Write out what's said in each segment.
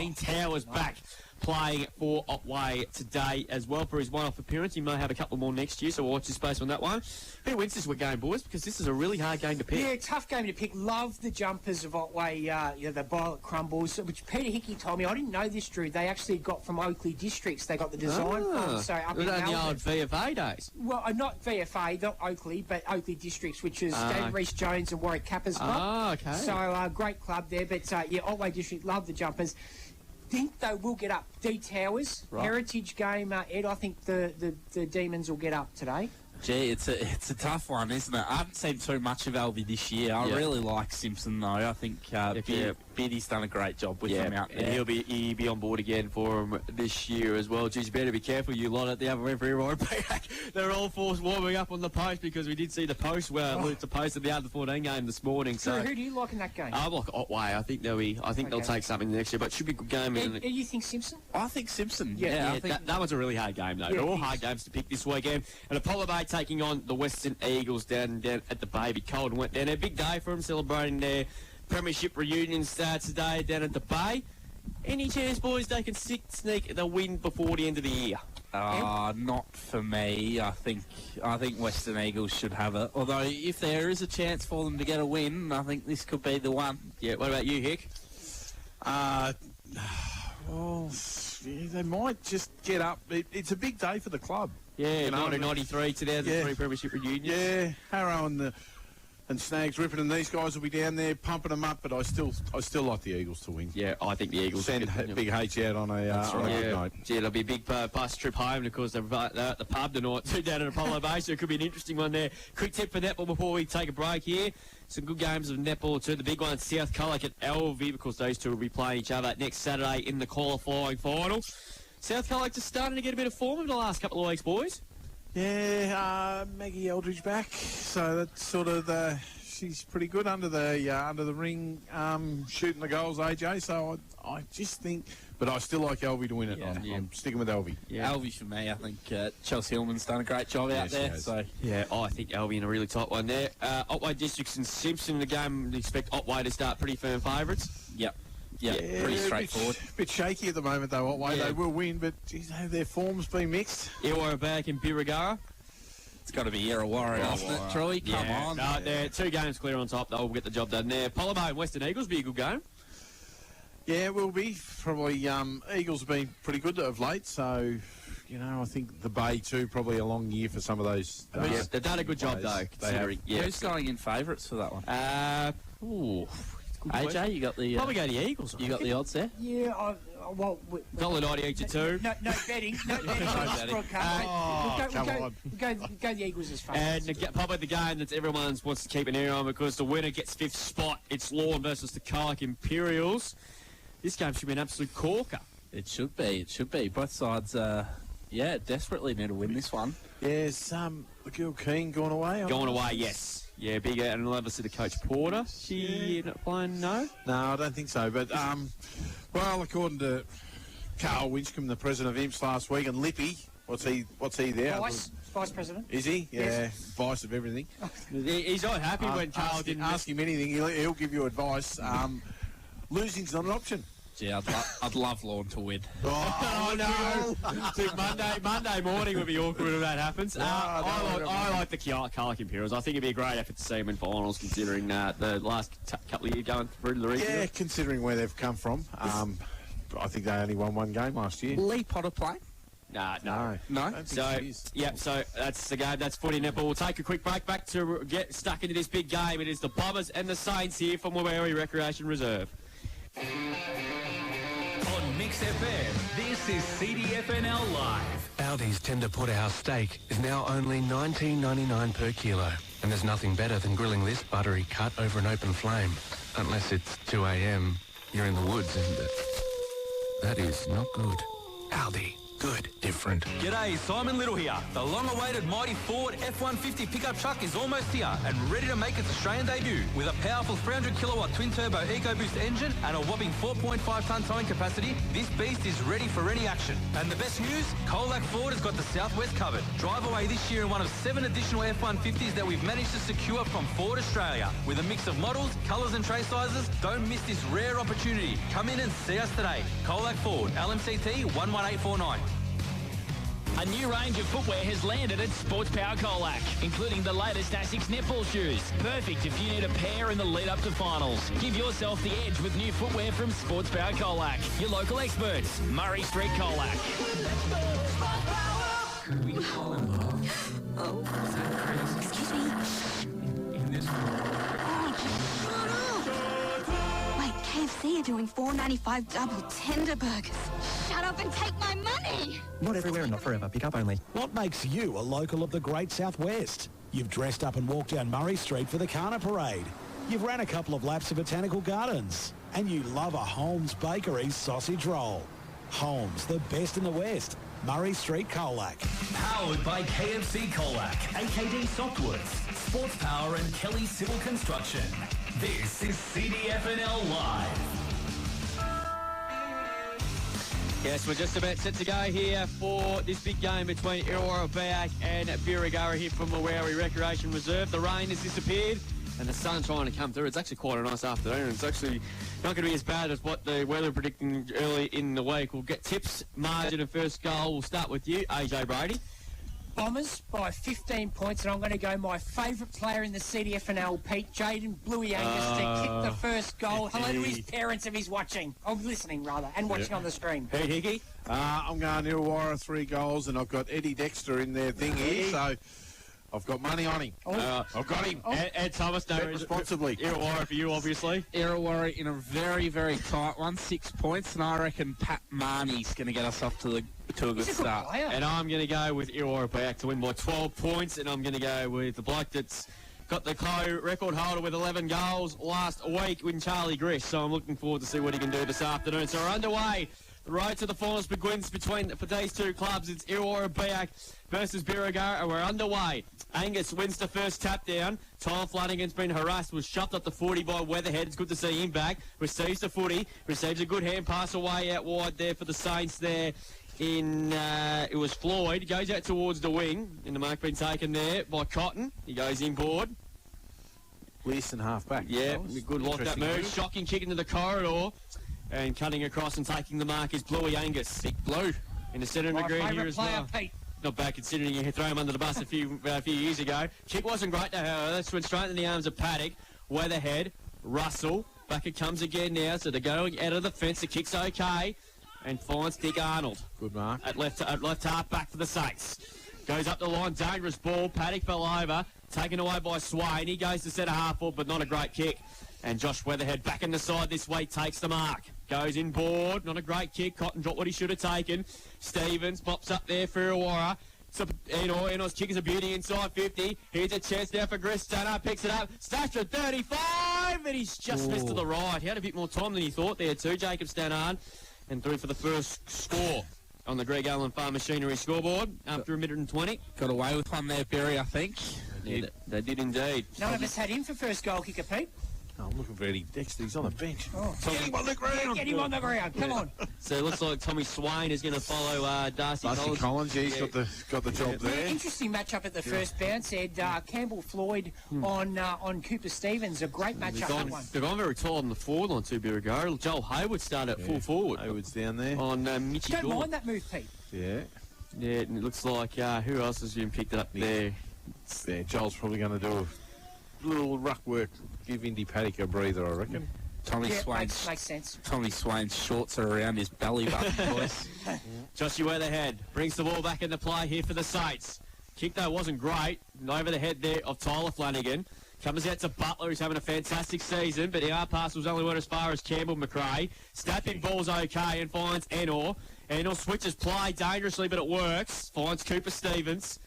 Dean Towers back playing for Otway today as well for his one-off appearance. He may have a couple more next year, so we'll watch his space on that one. Who wins this game, boys? Because this is a really hard game to pick. Yeah, tough game to pick. Love the jumpers of Otway, the Violet Crumbles, which Peter Hickey told me. I didn't know this, Drew. They actually got from Oakley Districts. They got the design from. So up in the old VFA days. Well, not VFA, not Oakley, but Oakley Districts, which is David Reese Jones and Warwick Kappa's club. Okay. So great club there. But Otway District, love the jumpers. Think they will get up. D Towers, heritage game, Ed. I think the Demons will get up today. Gee, it's a tough one, isn't it? I haven't seen too much of Albie this year. I really like Simpson though. I think Biddy's done a great job with him out there. And he'll be on board again for him this year as well. Geez, you better be careful, you lot at the other end for Irrewarra. They're all forced warming up on the post because we did see the post the post of the under-14 game this morning. So who do you like in that game? I like Otway. I think they'll take something next year, but it should be a good game. Do you think Simpson? I think Simpson. Yeah, that was a really hard game though. They're all hard games to pick this weekend. And Apollo Bay taking on the Western Eagles down at the Baby. Cold and wet down there. Big day for them, celebrating their premiership reunion today down at the Bay. Any chance, boys, they can sneak the win before the end of the year? Not for me. I think Western Eagles should have it. Although if there is a chance for them to get a win, I think this could be the one. Yeah. What about you, Hick? Well, they might just get up. It's a big day for the club. Yeah, 1993, 2003 premiership reunion. Yeah, Harrow and Snags ripping, and these guys will be down there pumping them up. But I still like the Eagles to win. Yeah, I think the Eagles send Big H out on a good night. Yeah, it'll be a big bus trip home. And of course, they're at the pub tonight too down at Apollo Bay, so it could be an interesting one there. Quick tip for netball before we take a break here. Some good games of netball too. The big one, South Colac at Alvey, because those two will be playing each other next Saturday in the qualifying final. South Colac just starting to get a bit of form in the last couple of weeks, boys. Yeah, Maggie Eldridge back, so that's sort of she's pretty good under the ring, shooting the goals, AJ. So I just think, but I still like Elvie to win it. I'm sticking with Elvie. Yeah. Elvie for me. I think Chelsea Hillman's done a great job out there. So yeah, I think Elvie in a really tight one there. Otway Districts and Simpson, the game, we expect Otway to start pretty firm favourites. Yep. Yeah, pretty straightforward. A bit shaky at the moment, though, Otway. They will win, but geez, their form's been mixed. Irrewarra back in Birregurra. It's got to be Irrewarra, hasn't it, Troy? Come on. No, they're 2 games clear on top. They'll get the job done there. Apollo Bay and Western Eagles be a good game. Yeah, it will be. Probably Eagles have been pretty good of late, so... I think the Bay too, probably a long year for some of those. They've done a good job, though, considering. Who's going in favourites for that one? AJ, you got the... Probably go to the Eagles. You got the odds there? Yeah, $1.90 each to 2. No betting. No betting. We'll go the Eagles as favourites. And probably the game that everyone wants to keep an ear on, because the winner gets 5th spot. It's Lawn versus the Colac Imperials. This game should be an absolute corker. It should be. Both sides, desperately need to win this one. Yes, the girl Keane going away? Going away, yes. Yeah, big and love to see the coach Porter. She not playing, no? No, I don't think so. But, well, according to Carl Winchcombe, the president of IMPS last week, and Lippy, what's he there? Vice president. Is he? Yeah, yes. Vice of everything. He's not happy when Carl didn't ask him anything. He'll give you advice. Losing's not an option. Yeah, I'd love Lawn to win. Oh no! See, Monday morning would be awkward if that happens. I like the Colac Imperials. I think it'd be a great effort to see them in finals, considering the last couple of years going through to the region. Yeah, considering where they've come from. I think they only won 1 game last year. Lee Potter play? No. So that's the game. That's footy netball. We'll take a quick break back to get stuck into this big game. It is the Bombers and the Saints here from Warriery Recreation Reserve. On Mix FM, this is CDFNL Live. Aldi's tender porterhouse steak is now only $19.99 per kilo. And there's nothing better than grilling this buttery cut over an open flame. Unless it's 2 a.m, you're in the woods and that is not good. Aldi. good different. G'day, Simon Little here. The long-awaited mighty Ford F-150 pickup truck is almost here and ready to make its Australian debut. With a powerful 300-kilowatt twin-turbo EcoBoost engine and a whopping 4.5-tonne towing capacity, this beast is ready for any action. And the best news? Colac Ford has got the Southwest covered. Drive away this year in one of 7 additional F-150s that we've managed to secure from Ford Australia. With a mix of models, colours and tray sizes, don't miss this rare opportunity. Come in and see us today. Colac Ford, LMCT 11849. A new range of footwear has landed at Sports Power Colac, including the latest Asics netball shoes. Perfect if you need a pair in the lead up to finals. Give yourself the edge with new footwear from Sports Power Colac. Your local experts, Murray Street Colac. Could we call him off? Oh. Is that crazy? Excuse me. In this room. Oh, just shut up. Wait, KFC are doing $4.95 double tender burgers. Shut up and take my money. Not everywhere and not forever. Pick up only. What makes you a local of the Great Southwest? You've dressed up and walked down Murray Street for the Kana Parade. You've ran a couple of laps of Botanical Gardens. And you love a Holmes Bakery's sausage roll. Holmes, the best in the West. Murray Street Colac. Powered by KFC Colac, AKD Softwoods, Sports Power and Kelly Civil Construction. This is CDFNL Live. Yes, we're just about set to go here for this big game between Irrewarra, Beeac and Birregurra here from Mawawi Recreation Reserve. The rain has disappeared and the sun's trying to come through. It's actually quite a nice afternoon. It's actually not going to be as bad as what the weather predicting early in the week. We'll get tips, margin and first goal. We'll start with you, AJ Brady. Bombers by 15 points, and I'm going to go my favourite player in the CDFNL, Pete, Jaden Bluey Angus, to kick the first goal. Hello to his parents if he's watching. Oh, listening, rather, and watching on the screen. Pete Hickey. I'm going Irrewarra 3 goals, and I've got Eddie Dexter in their thing here, so I've got money on him. I've got him. Ed Thomas, no, responsibly. Irrewarra for you, obviously. Irrewarra in a very, very tight one, 6 points, and I reckon Pat Marnie's going to get us off to a good start. And I'm going to go with Irrewarra Beeac to win by 12 points, and I'm going to go with the bloke that's got the record holder with 11 goals last week in Charlie Grish. So I'm looking forward to see what he can do this afternoon. So we're underway. The road to the finals begins for these two clubs. It's Irrewarra Beeac versus Birregurra, and we're underway. Angus wins the first tap down. Tyler Flanagan's been harassed, was shoved up the 40 by Weatherhead. It's good to see him back. Receives the footy, receives a good hand pass away out wide there for the Saints there. It was Floyd. Goes out towards the wing, and the mark been taken there by Cotton. He goes inboard. Leeson half-back. Yeah, good lock that move. Shocking kick into the corridor. And cutting across and taking the mark is Bluey Angus. Big Blue in the centre of the green here as well. Pete. Not bad considering you threw him under the bus a few years ago. Kick wasn't great though, however. That's went straight in the arms of Paddock. Weatherhead, Russell. Back it comes again now, so they're going out of the fence. The kick's okay. And finds Dick Arnold. Good mark. At left half back for the Saints. Goes up the line, dangerous ball. Paddock fell over. Taken away by Swain. He goes to centre half forward, but not a great kick. And Josh Weatherhead back in the side this week, takes the mark. Goes inboard, not a great kick. Cotton dropped what he should have taken. Stevens pops up there for Irrewarra. So, Enos kick is a beauty inside 50. Here's a chance now for Grish. Stunner picks it up. Stashed at 35, and he's just missed to the right. He had a bit more time than he thought there too, Jacob Stannard. And through for the first score on the Greg Allen Farm Machinery scoreboard after a minute and 20. Got away with one there, Berry, I think. Yeah, they did indeed. None of us had him for first goal kicker, Pete. Oh, I'm looking for Eddie Dexter. He's on the bench. Oh. Get him on the ground. Get him on the ground. Come on. So it looks like Tommy Swain is going to follow Darcy Collins. Yeah, he's got the job there. Interesting matchup at the first bounce, Ed. Campbell Floyd on Cooper Stevens. A great matchup, that one. They've gone very tall on the forward line too, Birregurra. Joel Hayward started at full forward. Hayward's down there. On Mitchie Don't mind that move, Pete. Yeah. Yeah, and it looks like who else has been picked it up there? Yeah, Joel's probably going to do a little ruck work. Give Indy Paddock a breather, I reckon. Tommy Yeah, Swain's makes sense. Tommy Swain's shorts are around his belly button, boys. Joshua Weatherhead brings the ball back into play here for the Saints. Kick though wasn't great. Over the head there of Tyler Flanagan. Comes out to Butler, who's having a fantastic season, but the pass was only went as far as Campbell McRae. Snapping ball's okay and finds Enor. Enor switches play dangerously, but it works. Finds Cooper Stevens.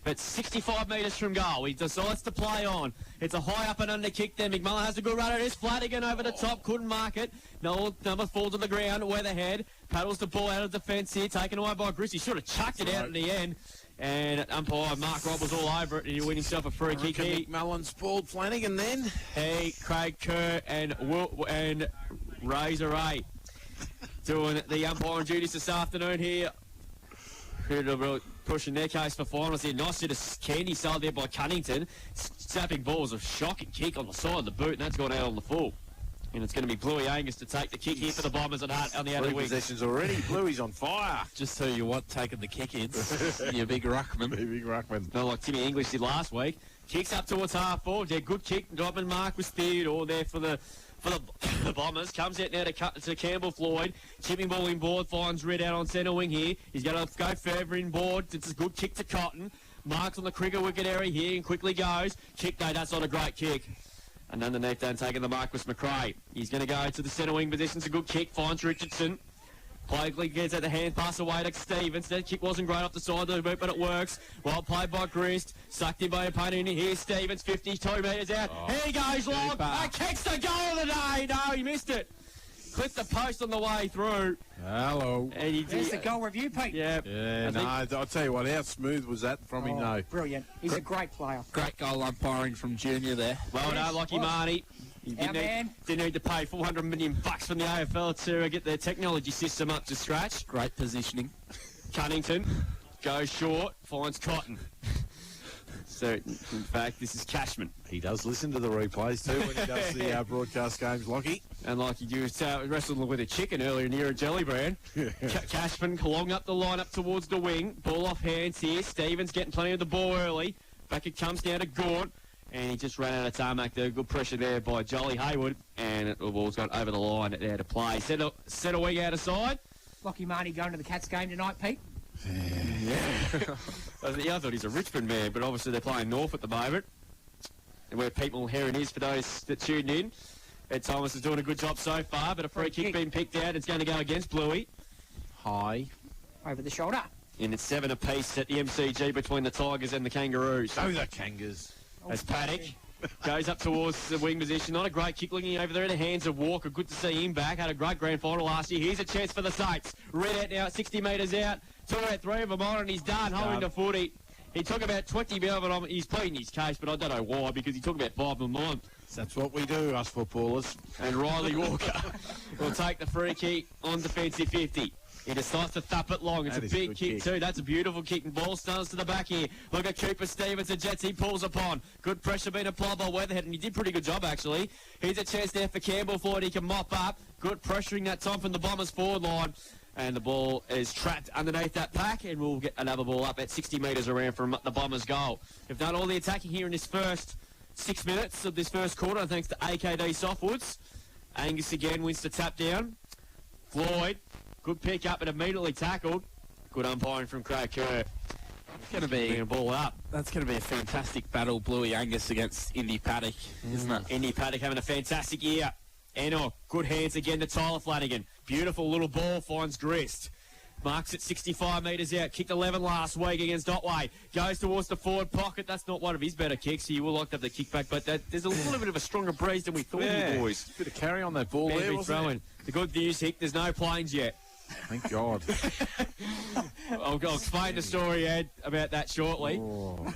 but 65 metres from goal. He decides to play on. It's a high up and under kick there. McMullen has a good run. It is Flanagan over the top. Couldn't mark it. No, number falls to the ground. Weatherhead paddles the ball out of defence here. Taken away by Gris. He should have chucked it out in the end. And umpire Mark Robb was all over it, and he win himself a free kick. McMullen spoiled Flanagan then. He, Craig Kerr, and Razor Ray doing the umpiring duties this afternoon here. Pushing their case for finals here. Nice bit of candy sold there by Cunnington. Snapping balls, a shocking kick on the side of the boot, and that's gone out on the full. And it's going to be Bluey Angus to take the kick here for the Bombers on the outer wing. Possessions already. Bluey's on fire. Just who you want taking the kick-ins. Your big ruckman. Big ruckman. Not like Timmy English did last week. Kicks up towards half forward. Yeah, good kick. Diamond mark was Theodore there for the Bombers. Comes out now to Campbell Floyd. Chipping ball inboard. Finds Red out on centre wing here. He's going to go further inboard. It's a good kick to Cotton. Marks on the cricket wicket area here and quickly goes. Kick, though, that's not a great kick. And underneath that, taking the mark was McRae. He's going to go to the centre wing position. It's a good kick. Finds Richardson. Blakely gets at the hand pass away to Stevens. That kick wasn't great off the side of the boot, but it works. Well played by Grist. Sucked in by a opponent. Here's Stevens, 52 metres out. Here he goes long. That kicks the goal of the day. No, he missed it. Clipped the post on the way through. Hello. And there's the goal review, Pete. Yeah, I'll tell you what, how smooth was that from him, though? Brilliant. He's a great player. Great goal umpiring from Junior there. Well done, Lockie Marnie. Didn't need to pay $400 million from the AFL to get their technology system up to scratch. Great positioning. Cunnington goes short, finds Cotton. So, in fact, this is Cashman. He does listen to the replays too when he does the broadcast games, Lockie. And like he was wrestling with a chicken earlier near a jelly brand. Cashman long up the line up towards the wing. Ball off hands here. Stevens getting plenty of the ball early. Back it comes down to Gaunt. And he just ran out of tarmac there. Good pressure there by Jolly Hayward. And the ball's gone over the line there to play. Set a wing out of side. Lockie Marnie going to the Cats game tonight, Pete? Yeah. I thought he's a Richmond man, but obviously they're playing North at the moment. And where Pete Heron is for those that tuned in. Ed Thomas is doing a good job so far, but a free kick being picked out. It's going to go against Bluey. High. Over the shoulder. And it's 7 apiece at the MCG between the Tigers and the Kangaroos. Oh, the Kangas. As Paddock goes up towards the wing position. Not a great kick looking over there in the hands of Walker. Good to see him back. Had a great grand final last year. Here's a chance for the Saints. Red out now at 60 metres out. 2 out, 3 of them on, and he's done. Holding the footy. He took about 20 mil of it. He's pleading his case, but I don't know why, because he took about 5 of them on. That's what we do, us footballers. And Riley Walker will take the free kick on defensive 50. He decides to thump it long. It's a big kick too. That's a beautiful kick. And ball starts to the back here. Look at Cooper Stevens and Jets. He pulls upon. Good pressure being applied by Weatherhead, and he did a pretty good job, actually. Here's a chance there for Campbell Floyd. He can mop up. Good pressuring that time from the Bombers forward line. And the ball is trapped underneath that pack, and we'll get another ball up at 60 metres around from the Bombers' goal. They've done all the attacking here in this first 6 minutes of this first quarter, thanks to AKD Softwoods. Angus again wins the tap down. Floyd. Good pick up and immediately tackled. Good umpiring from Craig Kerr. It's going to be a ball up. That's going to be a fantastic battle, Bluey Angus against Indy Paddock, isn't it? Indy Paddock having a fantastic year. Enoch, good hands again to Tyler Flanagan. Beautiful little ball, finds Grist. Marks at 65 metres out. Kicked 11 last week against Otway. Goes towards the forward pocket. That's not one of his better kicks. He will like to have the kick back, but there's a little bit of a stronger breeze than we thought, you boys. Bit of carry on that ball there, wasn't it? The good news, Hick, there's no planes yet. Thank God. I'll explain the story, Ed, about that shortly.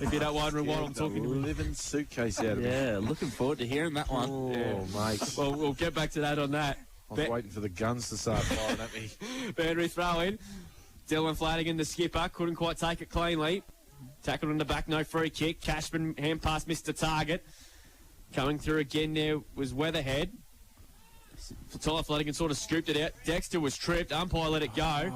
If you're not wondering what I'm talking about. Living suitcase out of it. Yeah, looking forward to hearing that one. Oh, mate. Well, we'll get back to that on that. I was waiting for the guns to start firing at me. Boundary throw in. Dylan Flanagan, the skipper, couldn't quite take it cleanly. Tackled in the back, no free kick. Cashman, hand pass, missed the target. Coming through again there was Weatherhead. Tyler Flanagan sort of scooped it out. Dexter was tripped. Umpire let it go.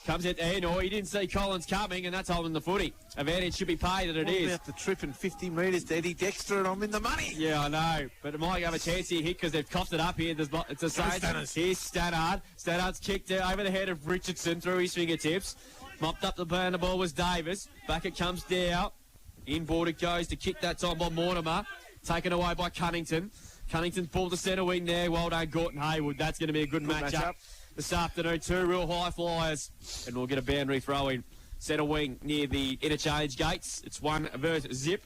Comes out there. No, he didn't see Collins coming, and that's holding the footy. Advantage should be paid, and it is. About the trip in 50 metres to Eddie Dexter, and I'm in the money. Yeah, I know. But it might have a chance here, Hick, because they've coughed it up here. It's a Saints. Here's Stannard. Stannard's kicked over the head of Richardson through his fingertips. Mopped up the burn. The ball was Davis. Back it comes down. Inboard it goes to kick that time by Mortimer. Taken away by Cunnington. Cunnington's ball to centre wing there. Well done, Gorton Hayward. That's going to be a good matchup this afternoon. 2 real high flyers. And we'll get a boundary throw in. centre wing near the interchange gates. It's 1-0.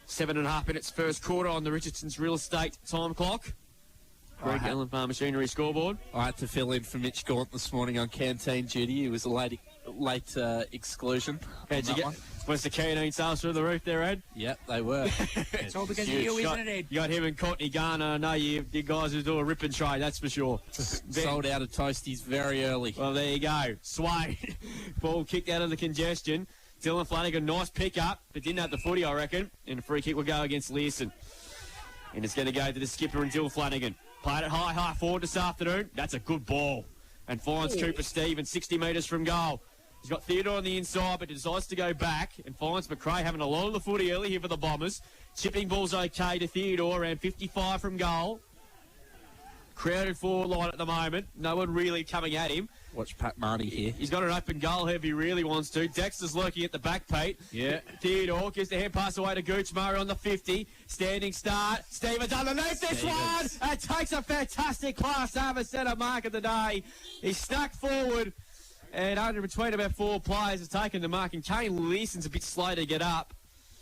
7.5 minutes first quarter on the Richardson's real estate time clock. Greg Allen Farm Machinery scoreboard. I had to fill in for Mitch Gaunt this morning on canteen duty. He was a late exclusion. How'd you get? Was the canteen sales through the roof there, Ed? Yep, they were. It's all because of you, isn't it, Ed? You got him and Courtney Garner. I know you guys will do a rip and trade, that's for sure. Sold out of toasties very early. Well, there you go. Swain. Ball kicked out of the congestion. Dylan Flanagan, nice pick up, but didn't have the footy, I reckon. And a free kick will go against Learson. And it's going to go to the skipper and Dylan Flanagan. Played it high forward this afternoon. That's a good ball. And finds Cooper Stevens 60 metres from goal. He's got Theodore on the inside, but decides to go back and finds McRae having a lot of the footy early here for the Bombers. Chipping ball's okay to Theodore, around 55 from goal. Crowded forward line at the moment. No one really coming at him. Watch Pat Marty here. He's got an open goal here if he really wants to. Dexter's lurking at the back, Pete. Yeah. Theodore gives the hand pass away to Gooch Murray on the 50. Standing start. Stevens underneath this one. And takes a fantastic class over centre mark of the day. He's stuck forward. And under between about 4 players has taken the mark. And Kane Leeson's a bit slow to get up.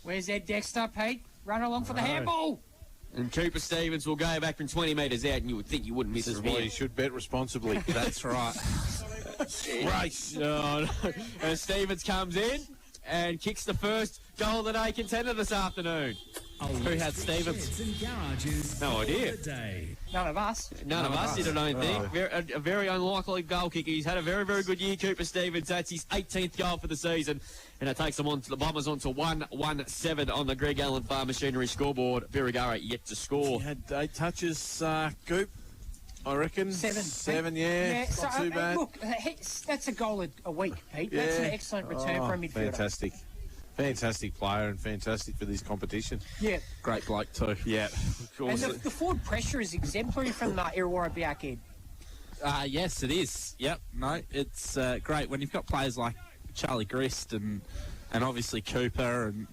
Where's Ed Dexter, Pete? Run along for the handball. And Cooper Stevens will go back from 20 metres out, and you would think you wouldn't miss This is it. why you should bet responsibly. That's right. Race. No. And Stevens comes in and kicks the first goal of the day contender this afternoon. Who had Stevens? No idea. None of us. None of us did, I don't think. A very unlikely goal kicker. He's had a very, very good year, Cooper Stevens. That's his 18th goal for the season. And it takes them on to the Bombers on to 1-17 on the Greg Allen Farm Machinery scoreboard. Birregurra yet to score. He had 8 touches, Goop, I reckon. 7. Yeah, so, not too bad. Look, that's a goal a week, Pete. That's an excellent return for a midfielder. Fantastic player and fantastic for this competition. Yeah. Great bloke too. Yeah. And the forward pressure is exemplary from the Irrewarra Beeac+. Yes, it is. Yep. No, it's great when you've got players like Charlie Grist and obviously Cooper, and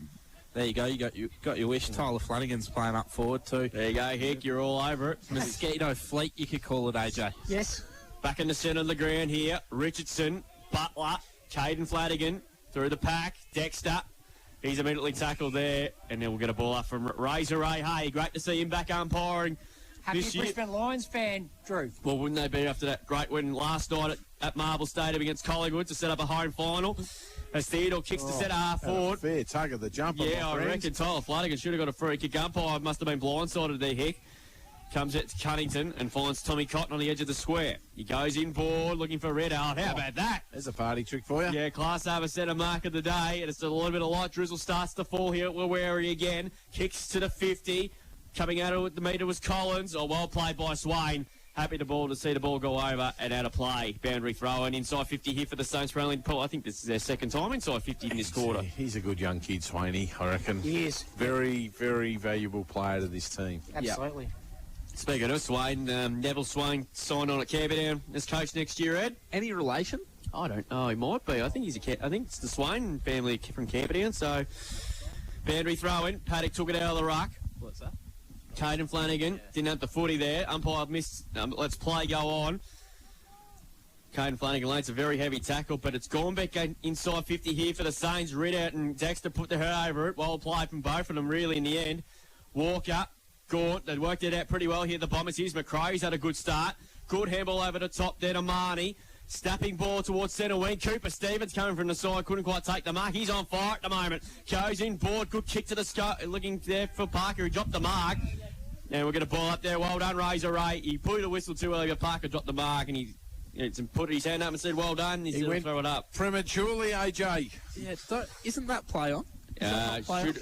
there you go. You got your wish. Tyler Flanagan's playing up forward too. There you go, Hick. You're all over it. Mosquito Fleet, you could call it, AJ. Yes. Back in the centre of the ground here. Richardson, Butler, Caden Flanagan through the pack. Dexter. He's immediately tackled there, and then we'll get a ball up from Razor Ray. Hey, great to see him back umpiring. Happy this year. Brisbane Lions fan, Drew. Well, wouldn't they be after that great win last night at Marble Stadium against Collingwood to set up a home final? As Theodore kicks the centre half forward. Fair tug of the jumper. Yeah, I reckon Tyler Flanagan should have got a free kick. Umpire must have been blindsided there, Hick. Comes out to Cunnington and finds Tommy Cotton on the edge of the square. He goes in board looking for Red Out. How about that? There's a party trick for you. Yeah, class over centre mark of the day. And it's a little bit of light drizzle starts to fall here at Wirrawari again. Kicks to the 50. Coming out of the metre was Collins. Oh, well played by Swain. Happy to see the ball go over and out of play. Boundary throw and inside 50 here for the Saints. I think this is their second time inside 50 in this quarter. He's a good young kid, Swaney, I reckon. He is. Very, very valuable player to this team. Absolutely. Yep. Speaking of Swain, Neville Swain signed on at Camperdown as coach next year, Ed. Any relation? I don't know. He might be. I think it's the Swain family from Camperdown. So, boundary throw in. Paddock took it out of the ruck. What's that? Caden Flanagan didn't have the footy there. Umpire missed. Let's play go on. Caden Flanagan lays a very heavy tackle, but it's gone back inside 50 here for the Saints. Ridout and Dexter put the her over it. Well played from both of them, really, in the end. Walker, Gaunt, they worked it out pretty well here. The Bombers. Here's McRae. He's had a good start. Good handball over the top there to Marnie. Snapping ball towards centre wing. Cooper Stevens coming from the side. Couldn't quite take the mark. He's on fire at the moment. Goes in board. Good kick to the scope. Looking there for Parker. He dropped the mark. Now we're going to ball up there. Well done, Razor Ray. He blew the whistle too early, but Parker dropped the mark, and he put his hand up and said, well done. He went throw it up. Prematurely, AJ. Yeah, isn't that play on?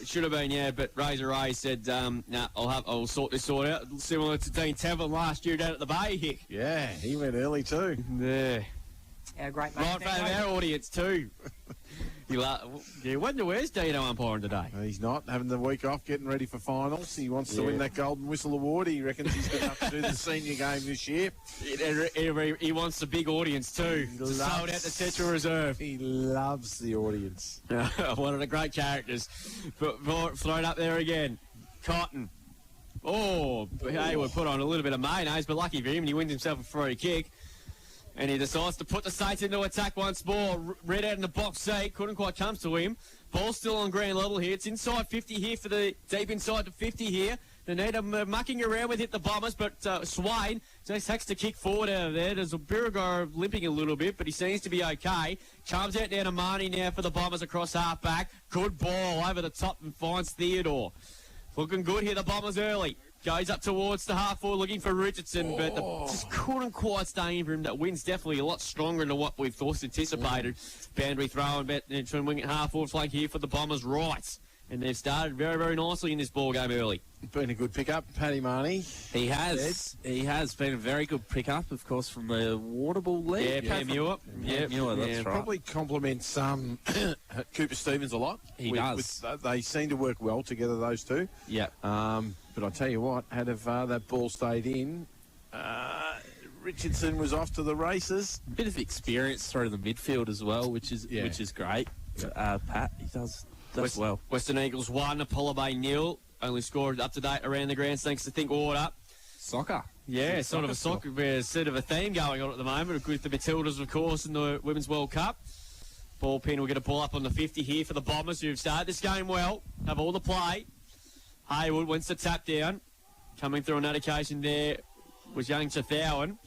Should have been, yeah, but Razor Ray said, nah, I'll sort out. Similar to Dean Tevlin last year down at the Bay, Hick. Yeah, he went early too. Yeah. Our great mate. Right in front of our audience too. You wonder where's Dino umpiring today? He's not having the week off, getting ready for finals. He wants to win that Golden Whistle Award. He reckons he's going to have to do the senior game this year. He wants the big audience too. Sold out the Central Reserve. He loves the audience. One of the great characters. Thrown up there again. Cotton. Oh, Hayward put on a little bit of mayonnaise, but lucky for him, he wins himself a free kick. And he decides to put the Saints into attack once more. Red out in the box seat. Couldn't quite come to him. Ball still on ground level here. It's inside 50 here for the deep inside to 50 here. They need him mucking around with it, the Bombers, but Swain just has to kick forward out of there. There's a Birregurra limping a little bit, but he seems to be okay. Comes out down to Marnie now for the Bombers across half-back. Good ball over the top and finds Theodore. Looking good here, the Bombers early. Goes up towards the half-forward looking for Richardson, but just couldn't quite stay in for him. That wind's definitely a lot stronger than what we've thought anticipated. Boundary throwing back and wing it half-forward flank here for the Bombers right. And they've started very, very nicely in this ball game early. Been a good pickup, Paddy Marnie. He has. He has been a very good pickup, of course, from the Waterball League. Yeah, Pam Muir. Yeah, Muir, that's right. Probably complements Cooper Stevens a lot. He does. They seem to work well together, those two. Yeah. But I tell you what, had that ball stayed in, Richardson was off to the races. A bit of experience through the midfield as well, which is great. Pat, he does well. Western Eagles 1, Apollo Bay 0. Only scored up to date around the grounds thanks to Think Order. Soccer. Yeah, sort of a theme going on at the moment with the Matildas, of course, in the Women's World Cup. Ball pin will get a ball up on the 50 here for the Bombers, who've started this game well, have all the play. Haywood wants to tap down. Coming through on that occasion there was young Chathowan.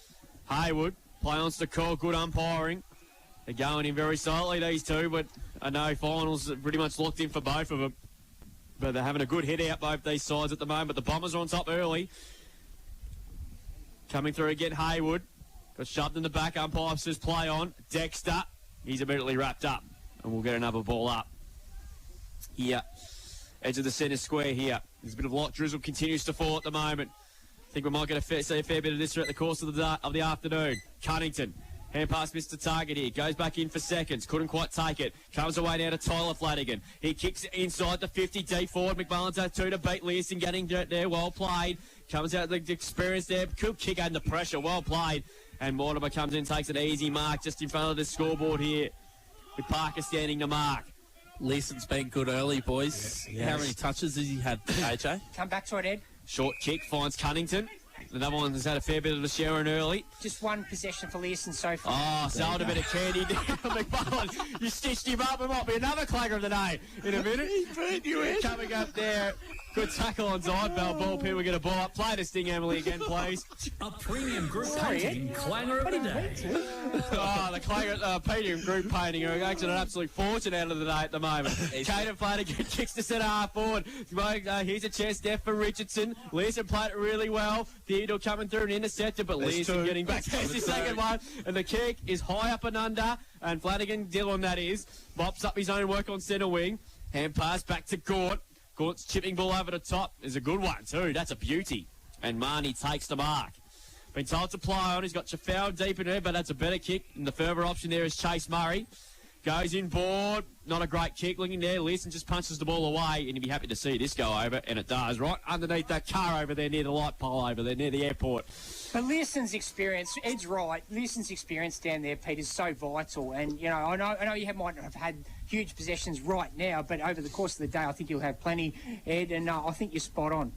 Haywood, play on to call, good umpiring. They're going in very silently, these two, but I know finals are pretty much locked in for both of them. But they're having a good hit out, both these sides at the moment. The Bombers are on top early. Coming through again, Haywood. Got shoved in the back, umpire says play on. Dexter, he's immediately wrapped up. And we'll get another ball up. Here, edge of the centre square here. There's a bit of light drizzle, continues to fall at the moment. I think we might get see a fair bit of this throughout the course of the afternoon. Cunnington. Hand pass missed the target here. Goes back in for seconds. Couldn't quite take it. Comes away now to Tyler Flanagan. He kicks it inside the 50 deep forward. McMullen's had 2 to beat Learson. Getting there. Well played. Comes out the experience there. Good kick under pressure. Well played. And Mortimer comes in, takes an easy mark just in front of the scoreboard here. With Parker standing to mark. Leeson's been good early, boys. Yes. How many touches has he had, AJ? Come back to it, Ed. Short kick finds Cunnington. Another one has had a fair bit of the sharing early. Just one possession for Learson so far. Oh, sold a bit of candy. McMullen, you stitched him up. It might be another clagger of the day in a minute. He beat you in. Coming up there. Good tackle on Zidbell. Ball pin. We get a ball up. Play to Sting Emily again, please. A premium group painting clanger of the day. The clanger, premium group painting are actually an absolute fortune out of the day at the moment. Caden Flanagan kicks to centre half forward. Here's a chance there for Richardson. Learson played it really well. Theodore coming through and intercepted, but Learson getting back. There's the second one. And the kick is high up and under. And Flanagan, Dillon that is, mops up his own work on centre wing. Hand pass back to Gort. Gort's chipping ball over the top is a good one too. That's a beauty. And Marnie takes the mark. Been told to play on. He's got Chafau deep in there, but that's a better kick. And the further option there is Chase Murray. Goes in board. Not a great kick looking there. Learson just punches the ball away, and you'd be happy to see this go over, and it does. Right underneath that car over there near the light pole over there near the airport. But Learson's experience, Ed's right. Learson's experience down there, Pete, is so vital. And, you know, I know you might not have had huge possessions right now, but over the course of the day, I think you'll have plenty, Ed, and I think you're spot on.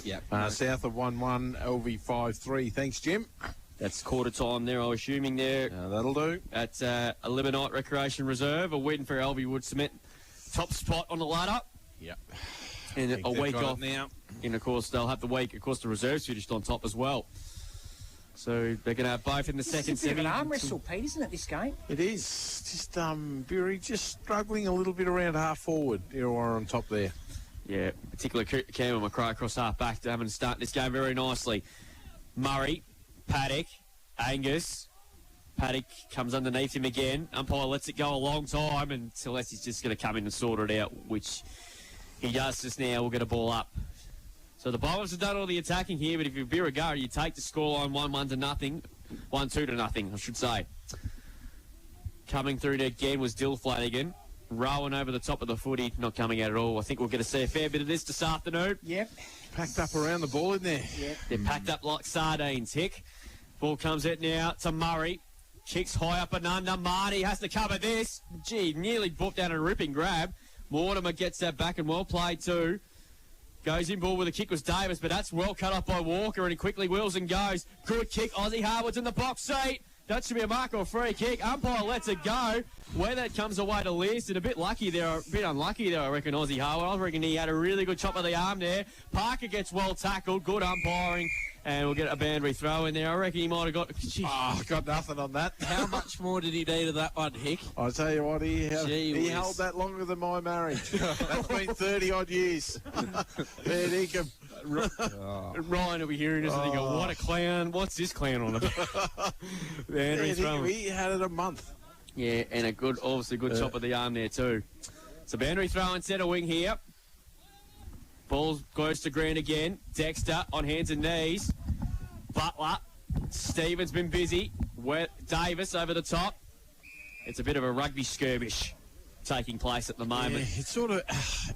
Yeah. South of 1-1, LV 5-3. Thanks, Jim. That's quarter time there, I'm assuming there. That'll do. At a Limonite Recreation Reserve, a win for LV Wood Cement. Top spot on the ladder. Yep. And a week off now. And, of course, they'll have the week. Of course, the reserves finished on top as well. So they're going to have both in the second It's a bit of semi. an arm wrestle, Pete, isn't it, this game? It is. Just, Bury just struggling a little bit around half forward. Irrewarra on top there. Yeah, particularly Cameron McRae across half back to having to start this game very nicely. Murray, Paddock, Angus. Paddock comes underneath him again. Umpire lets it go a long time until he's just going to come in and sort it out, which he does just now. We'll get a ball up. So the Bombers have done all the attacking here, but if you're Birregurra, you take the scoreline 1-1 to nothing. 1-2 to nothing, I should say. Coming through to again was Dill Flanagan. Rowan over the top of the footy, not coming out at all. I think we're going to see a fair bit of this afternoon. Yep. Packed up around the ball in there. Yep. They're packed up like sardines, Hick. Ball comes out now to Murray. Kicks high up and under. Marnie has to cover this. Gee, nearly brought down a ripping grab. Mortimer gets that back and well played too. Goes in ball with a kick was Davis, but that's well cut off by Walker and he quickly wheels and goes. Good kick. Ozzie Harwood's in the box seat. That should be a mark or free kick. Umpire lets it go. Where that comes away to List, and a bit lucky there, a bit unlucky there, I reckon, Aussie Harwood. I reckon he had a really good chop of the arm there. Parker gets well tackled. Good umpiring. And we'll get a boundary throw in there. I reckon he might have got... got nothing on that. How much more did he need of that one, Hick? I'll tell you what, he held that longer than my marriage. That's been 30-odd years. Ryan will be hearing this and thinking, what a clown. What's this clown on about? Boundary throw. He had it a month. Yeah, and obviously good chop of the arm there too. So boundary throw and centre wing here. Ball goes to Grant again. Dexter on hands and knees. Butler. Stevens been busy. Davis over the top. It's a bit of a rugby skirmish taking place at the moment. Yeah, it's sort of,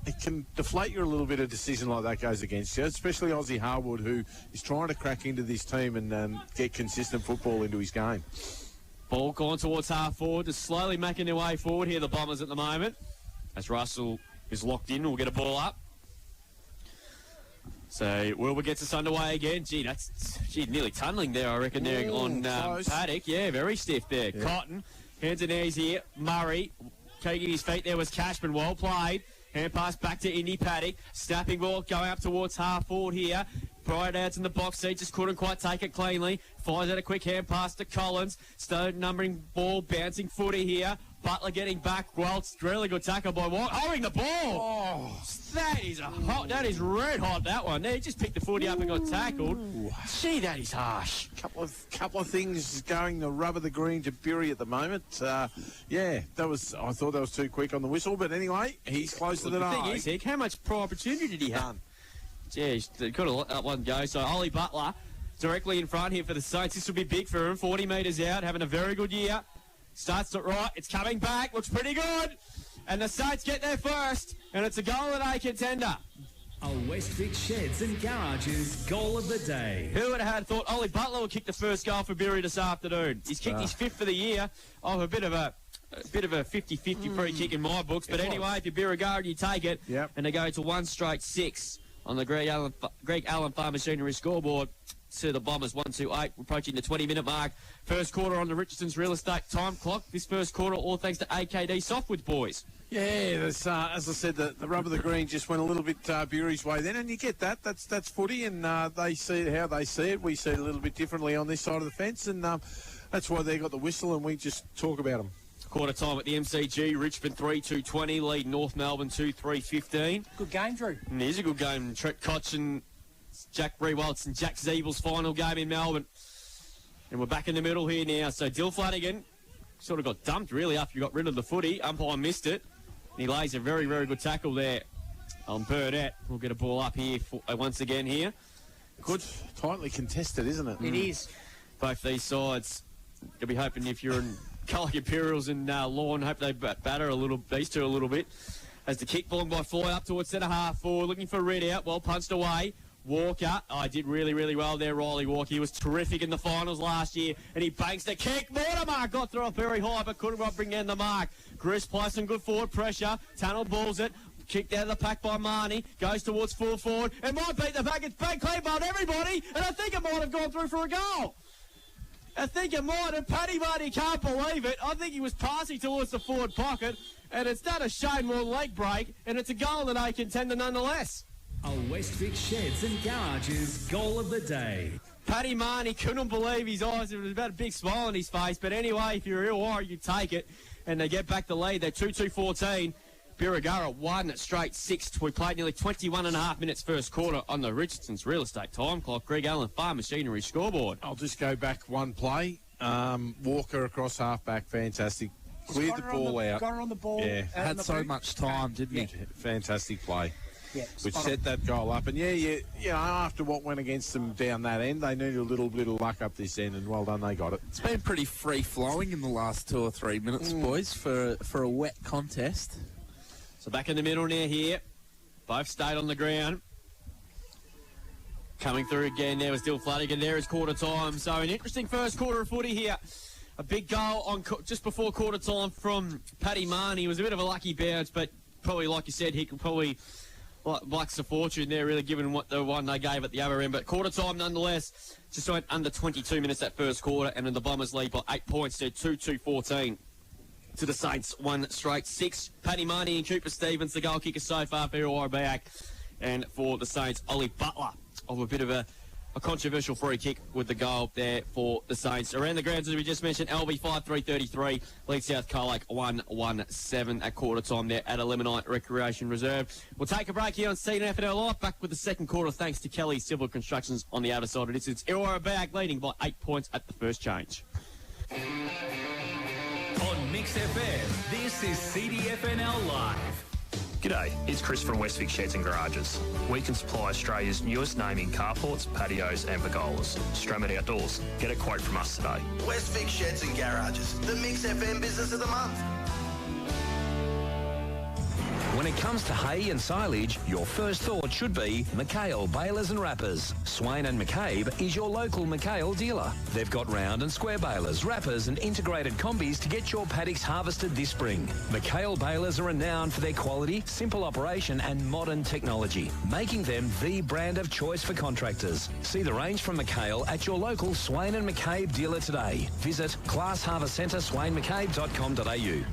it can deflate you a little bit, a decision like that goes against you, especially Aussie Harwood, who is trying to crack into this team and get consistent football into his game. Ball gone towards half forward, just slowly making their way forward here, the Bombers at the moment. As Russell is locked in, we'll get a ball up. So Wilbur gets us underway again. Gee, nearly tunnelling there, I reckon, there on Paddock. Yeah, very stiff there. Yeah. Cotton, hands and knees here. Murray, taking his feet there was Cashman. Well played. Hand pass back to Indy Paddock. Snapping ball going up towards half forward here. Bryant in the box seat, just couldn't quite take it cleanly. Fires out a quick hand pass to Collins. Stone numbering ball, bouncing footy here. Butler getting back. Welts, really good tackle by White. Holding the ball. Oh, that is red hot, that one. He just picked the footy up and got tackled. Gee, that is harsh. Couple of things going the rub of the green to Bury at the moment. I thought that was too quick on the whistle, but anyway, he's close to the thing is, Hick, how much prior opportunity did he have? Jeez, they could have let that one go. So Ollie Butler directly in front here for the Saints. This will be big for him. 40 metres out, having a very good year. Starts it right. It's coming back. Looks pretty good. And the Saints get there first. And it's a goal of the day contender. A Westvic Sheds and Garages goal of the day. Who would have thought Ollie Butler would kick the first goal for Bury this afternoon? He's kicked his fifth for the year. Oh, a bit of a 50-50 free kick in my books. But anyway, if you're Birregurra, you take it. Yep. And they go to 1 straight 6 on the Greg Allen Farm Machinery scoreboard. To the Bombers, 1-2-8, approaching the 20-minute mark. First quarter on the Richardson's real estate time clock. This first quarter, all thanks to AKD Softwoods, boys. Yeah, as I said, the rub of the green just went a little bit Bury's way then, and you get that. That's footy, and they see it how they see it. We see it a little bit differently on this side of the fence, and that's why they got the whistle, and we just talk about them. Quarter time at the MCG. Richmond 3-2-20, lead North Melbourne 2-3-15. Good game, Drew. And it is a good game. Trent Koch and Jack Rewaltz and Jack Zeebel's final game in Melbourne. And we're back in the middle here now. So Dill Flanagan sort of got dumped really after he got rid of the footy. Umpire missed it. And he lays a very, very good tackle there on Burdett. We'll get a ball up here once again here. Good. Tightly contested, isn't it? It is. Both these sides. You'll be hoping if you're in Colac Imperials and Lawn, hope they batter these two a little bit. As the kick ball by Floyd up towards centre half forward, looking for a red out. Well punched away. Walker, did really, really well there, Riley Walker. He was terrific in the finals last year, and he banks the kick. Mortimer got through it very high, but couldn't bring down the mark. Gris plays some good forward pressure. Tunnel balls it. Kicked out of the pack by Marnie. Goes towards full forward. It might beat the back. It's bang clean by everybody, and I think it might have gone through for a goal. I think it might, and Paddy Marnie can't believe it. I think he was passing towards the forward pocket, and it's not a Shane Moore leg break, and it's a goal that I contender nonetheless. A Westvic Sheds and Garages goal of the day. Paddy Marnie couldn't believe his eyes. It was about a big smile on his face. But anyway, if you're Irrewarra, you take it. And they get back the lead. They're 2-2-14. Birregurra 1 straight 6. We played nearly 21.5 minutes first quarter on the Richardson's real estate time clock. Greg Allen Farm Machinery scoreboard. I'll just go back one play. Walker across half-back. Fantastic. Cleared the ball out. Got her on the ball. Yeah. Had so much time, didn't he? Fantastic play. Yeah, which set that goal up. And, after what went against them down that end, they needed a little bit of luck up this end, and well done, they got it. It's been pretty free-flowing in the last 2 or 3 minutes, boys, for a wet contest. So back in the middle now here. Both stayed on the ground. Coming through again, there was Dill Flanagan. There is quarter time. So an interesting first quarter of footy here. A big goal on just before quarter time from Paddy Marnie. It was a bit of a lucky bounce, but probably, like you said, he could probably... Blacks a fortune there, really, given what the one they gave at the other end. But quarter time, nonetheless, just went under 22 minutes that first quarter, and then the Bombers lead by 8 points. They're 2-2-14 to the Saints. 1 straight 6. Paddy Marnie and Cooper Stevens, the goal kicker so far for Irrewarra Beeac. And for the Saints, Ollie Butler of a bit of a controversial free kick with the goal there for the Saints. Around the grounds, as we just mentioned, LB 5-3-33, lead South Colac 1-1-7 at quarter time there at Eliminate Recreation Reserve. We'll take a break here on CDFNL Live. Back with the second quarter, thanks to Kelly Civil Constructions on the outer side of this. It's Irrewarra Beeac leading by 8 points at the first change. On Mix FM, this is CDFNL Live. G'day, it's Chris from Westvic Sheds and Garages. We can supply Australia's newest name in carports, patios and pergolas. Stramit Outdoors. Get a quote from us today. Westvic Sheds and Garages, the Mix FM Business of the Month. When it comes to hay and silage, your first thought should be McHale Balers and Wrappers. Swain and McCabe is your local McHale dealer. They've got round and square balers, wrappers and integrated combis to get your paddocks harvested this spring. McHale Balers are renowned for their quality, simple operation and modern technology, making them the brand of choice for contractors. See the range from McHale at your local Swain and McCabe dealer today. Visit Class Harvest Centre, swainmccabe.com.au.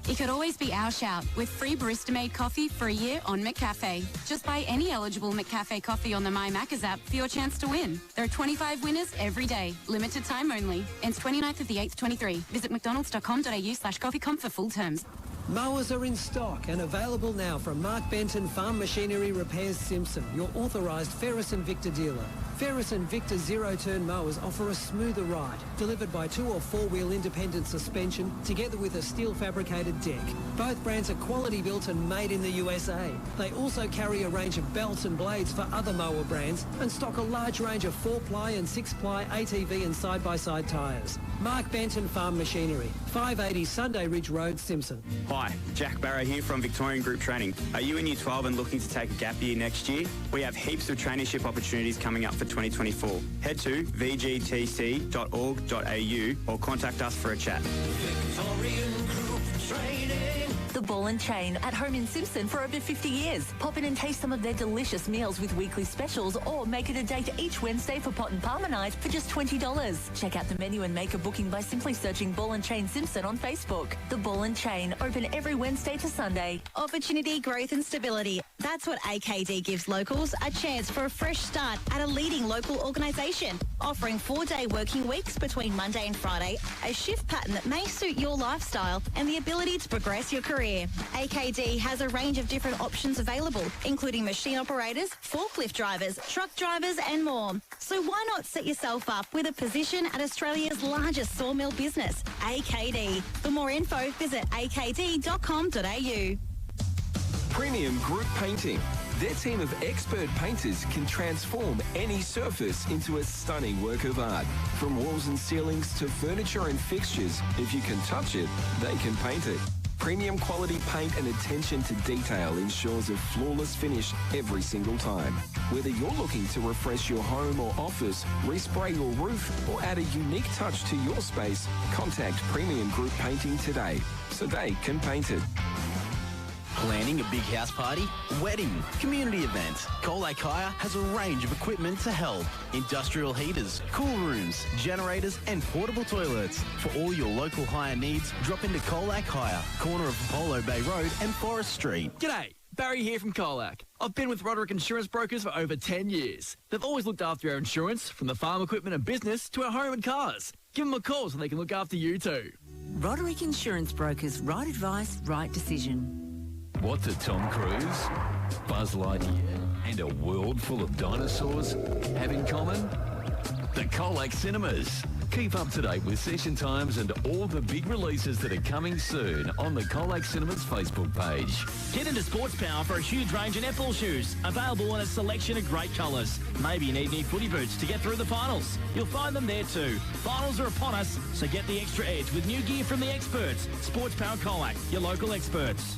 It could always be our shout with free barista-made coffee for a year on McCafe. Just buy any eligible McCafe coffee on the My Macca's app for your chance to win. There are 25 winners every day. Limited time only. Ends 29th of the 8th, 23. Visit mcdonalds.com.au/coffeecomp for full terms. Mowers are in stock and available now from Mark Benton Farm Machinery Repairs Simpson, your authorised Ferris and Victor dealer. Ferris and Victor zero-turn mowers offer a smoother ride, delivered by 2- or 4-wheel independent suspension, together with a steel-fabricated deck. Both brands are quality built and made in the USA. They also carry a range of belts and blades for other mower brands and stock a large range of 4-ply and 6-ply ATV and side-by-side tyres. Mark Benton Farm Machinery, 580 Sunday Ridge Road, Simpson. Hi, Jack Barrow here from Victorian Group Training. Are you in Year 12 and looking to take a gap year next year? We have heaps of traineeship opportunities coming up for 2024. Head to vgtc.org.au or contact us for a chat. Victorian Group Training. The Ball and Chain, at home in Simpson for over 50 years. Pop in and taste some of their delicious meals with weekly specials, or make it a date each Wednesday for pot and palmer night for just $20. Check out the menu and make a booking by simply searching Ball and Chain Simpson on Facebook. The Ball and Chain, open every Wednesday to Sunday. Opportunity, growth and stability. That's what AKD gives locals, a chance for a fresh start at a leading local organisation, offering 4-day working weeks between Monday and Friday, a shift pattern that may suit your lifestyle, and the ability to progress your career. AKD has a range of different options available, including machine operators, forklift drivers, truck drivers and more. So why not set yourself up with a position at Australia's largest sawmill business, AKD. For more info, visit akd.com.au. Premium Group Painting. Their team of expert painters can transform any surface into a stunning work of art. From walls and ceilings to furniture and fixtures, if you can touch it, they can paint it. Premium quality paint and attention to detail ensures a flawless finish every single time. Whether you're looking to refresh your home or office, respray your roof, or add a unique touch to your space, contact Premium Group Painting today so they can paint it. Planning a big house party, wedding, community event. Colac Hire has a range of equipment to help. Industrial heaters, cool rooms, generators and portable toilets. For all your local hire needs, drop into Colac Hire, corner of Apollo Bay Road and Forest Street. G'day, Barry here from Colac. I've been with Roderick Insurance Brokers for over 10 years. They've always looked after our insurance, from the farm equipment and business to our home and cars. Give them a call so they can look after you too. Roderick Insurance Brokers, right advice, right decision. What do Tom Cruise, Buzz Lightyear and a world full of dinosaurs have in common? The Colac Cinemas. Keep up to date with session times and all the big releases that are coming soon on the Colac Cinemas Facebook page. Get into Sports Power for a huge range of netball shoes, available in a selection of great colours. Maybe you need new footy boots to get through the finals. You'll find them there too. Finals are upon us, so get the extra edge with new gear from the experts. Sports Power Colac, your local experts.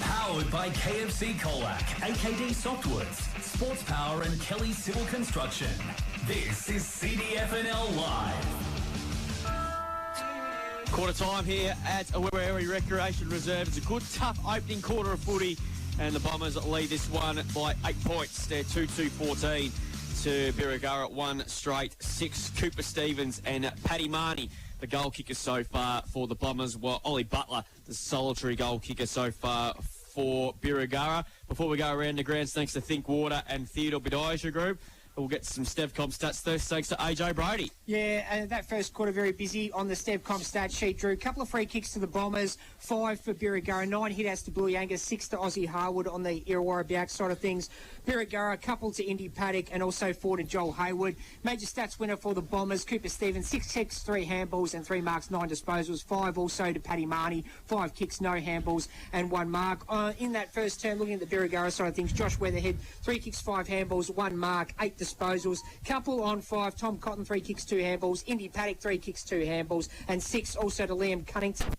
Powered by KFC Colac, AKD Softwoods, Sports Power and Kelly Civil Construction. This is CDFNL Live. Quarter time here at Irrewarra Recreation Reserve. It's a good, tough opening quarter of footy and the Bombers lead this one by 8 points. They're 2-2-14 to Birregurra, 1 straight 6. Cooper Stevens and Paddy Marnie, the goal kicker so far for the Bombers, while Ollie Butler, the solitary goal kicker so far for Birregurra. Before we go around the grounds, thanks to Think Water and Theodore Bediaja Group. We'll get some StevCom stats first, thanks to AJ Brady. Yeah, and that first quarter very busy on the StevCom stat sheet, Drew. A couple of free kicks to the Bombers, 5 for Birregurra, 9 hit-outs to Bluey, 6 to Aussie Harwood on the Irrewarra Beeac side of things. Birregurra, a couple to Indy Paddock and also 4 to Joel Hayward. Major stats winner for the Bombers, Cooper Stevens, 6 kicks, 3 handballs and 3 marks, 9 disposals. 5 also to Paddy Marnie, 5 kicks, no handballs and 1 mark. In that first term, looking at the Birregurra side of things, Josh Weatherhead, 3 kicks, 5 handballs, 1 mark, 8 disposals. Couple on 5, Tom Cotton, 3 kicks, 2 handballs. Indy Paddock, 3 kicks, 2 handballs. And 6 also to Liam Cunnington.